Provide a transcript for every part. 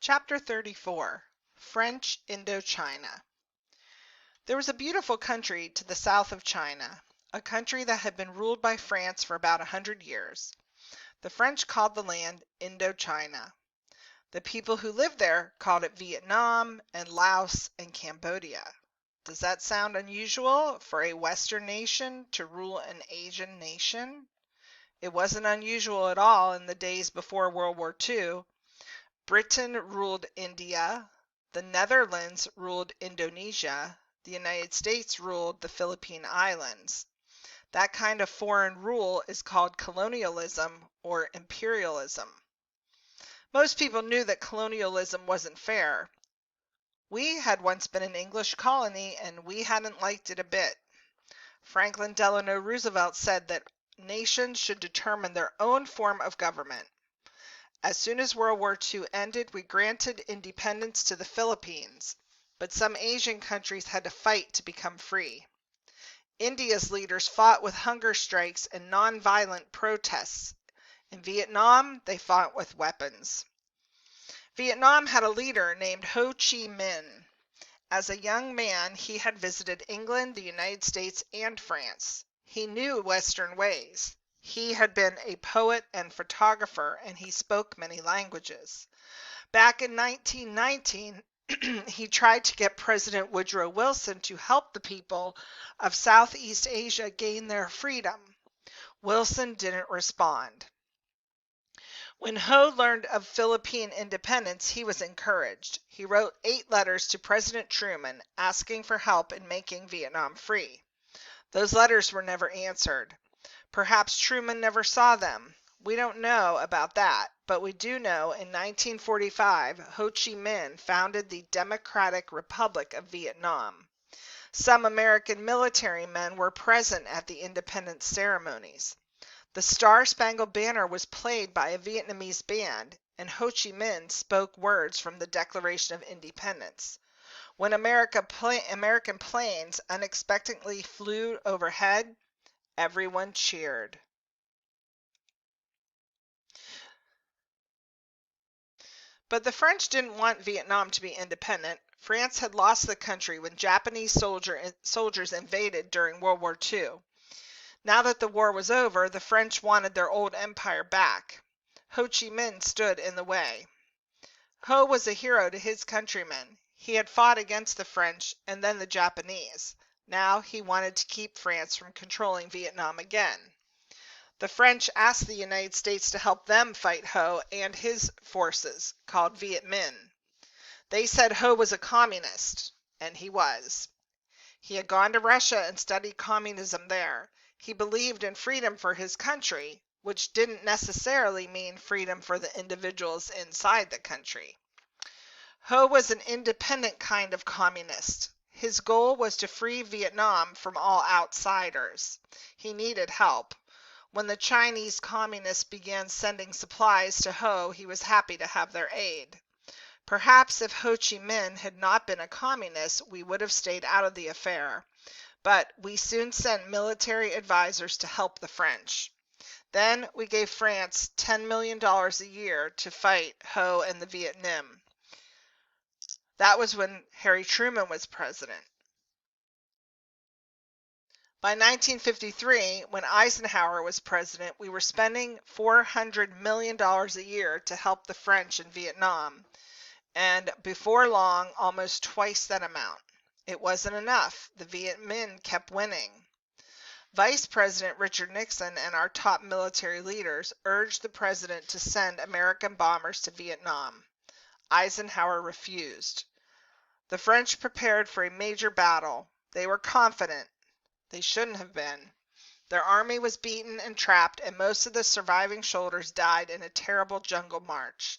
Chapter 34 French Indochina. There was a beautiful country to the south of China, a country that had been ruled by France for about 100 years. The French called the land Indochina. The people who lived there called it Vietnam and Laos and Cambodia. Does that sound unusual for a Western nation to rule an Asian nation? It wasn't unusual at all in the days before World War II. Britain ruled India, the Netherlands ruled Indonesia, the United States ruled the Philippine Islands. That kind of foreign rule is called colonialism or imperialism. Most people knew that colonialism wasn't fair. We had once been an English colony and we hadn't liked it a bit. Franklin Delano Roosevelt said that nations should determine their own form of government. As soon as World War II ended, we granted independence to the Philippines, but some Asian countries had to fight to become free. India's leaders fought with hunger strikes and nonviolent protests. In Vietnam, they fought with weapons. Vietnam had a leader named Ho Chi Minh. As a young man, he had visited England, the United States, and France. He knew Western ways. He had been a poet and photographer, and he spoke many languages. Back in 1919, he tried to get President Woodrow Wilson to help the people of Southeast Asia gain their freedom. Wilson didn't respond. When Ho learned of Philippine independence, he was encouraged. He wrote 8 letters to President Truman asking for help in making Vietnam free. Those letters were never answered. Perhaps Truman never saw them. We don't know about that, but we do know in 1945, Ho Chi Minh founded the Democratic Republic of Vietnam. Some American military men were present at the independence ceremonies. The Star-Spangled Banner was played by a Vietnamese band, and Ho Chi Minh spoke words from the Declaration of Independence. When American planes unexpectedly flew overhead, everyone cheered. But the French didn't want Vietnam to be independent. France had lost the country when Japanese soldiers invaded during World War II. Now that the war was over, the French wanted their old empire back. Ho Chi Minh stood in the way. Ho was a hero to his countrymen. He had fought against the French and then the Japanese. Now he wanted to keep France from controlling Vietnam again. The French asked the United States to help them fight Ho and his forces, called Viet Minh. They said Ho was a communist, and he was. He had gone to Russia and studied communism there. He believed in freedom for his country, which didn't necessarily mean freedom for the individuals inside the country. Ho was an independent kind of communist. His goal was to free Vietnam from all outsiders. He needed help. When the Chinese communists began sending supplies to Ho, he was happy to have their aid. Perhaps if Ho Chi Minh had not been a communist, we would have stayed out of the affair. But we soon sent military advisors to help the French. Then we gave France $10 million a year to fight Ho and the Viet Minh. That was when Harry Truman was president. By 1953, when Eisenhower was president, we were spending $400 million a year to help the French in Vietnam, and before long, almost twice that amount. It wasn't enough. The Viet Minh kept winning. Vice President Richard Nixon and our top military leaders urged the president to send American bombers to Vietnam. Eisenhower refused. The French prepared for a major battle. They were confident. They shouldn't have been. Their army was beaten and trapped, and most of the surviving soldiers died in a terrible jungle march.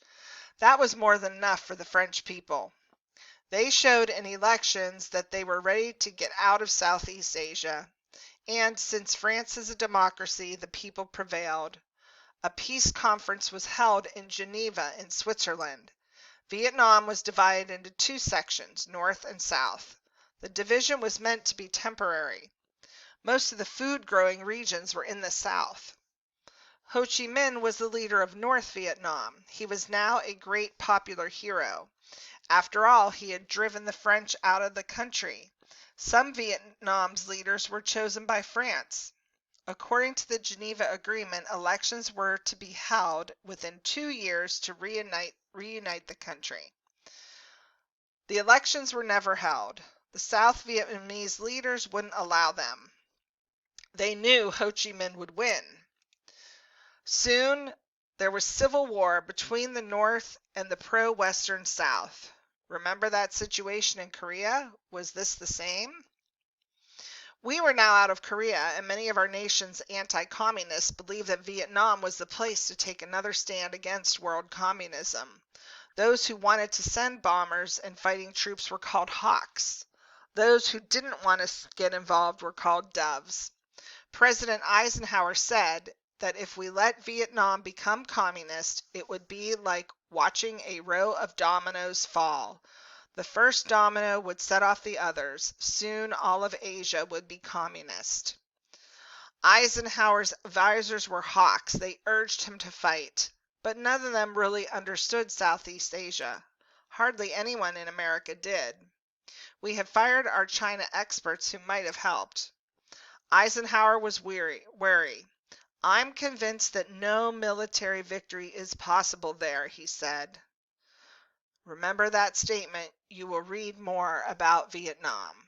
That was more than enough for the French people. They showed in elections that they were ready to get out of Southeast Asia, and since France is a democracy, the people prevailed. A peace conference was held in Geneva in Switzerland. Vietnam was divided into 2 sections, north and south. The division was meant to be temporary. Most of the food-growing regions were in the south. Ho Chi Minh was the leader of North Vietnam. He was now a great popular hero. After all, he had driven the French out of the country. Some Vietnam's leaders were chosen by France. According to the Geneva Agreement, elections were to be held within 2 years to reunite the country. The elections were never held. The South Vietnamese leaders wouldn't allow them. They knew Ho Chi Minh would win. Soon, there was civil war between the North and the pro-Western South. Remember that situation in Korea? Was this the same? We were now out of Korea, and many of our nation's anti-communists believed that Vietnam was the place to take another stand against world communism. Those who wanted to send bombers and fighting troops were called hawks. Those who didn't want to get involved were called doves. President Eisenhower said that if we let Vietnam become communist, it would be like watching a row of dominoes fall. The first domino would set off the others. Soon all of Asia would be communist. Eisenhower's advisors were hawks. They urged him to fight. But none of them really understood Southeast Asia. Hardly anyone in America did. We had fired our China experts who might have helped. Eisenhower was wary. I'm convinced that no military victory is possible there, he said. Remember that statement. You will read more about Vietnam.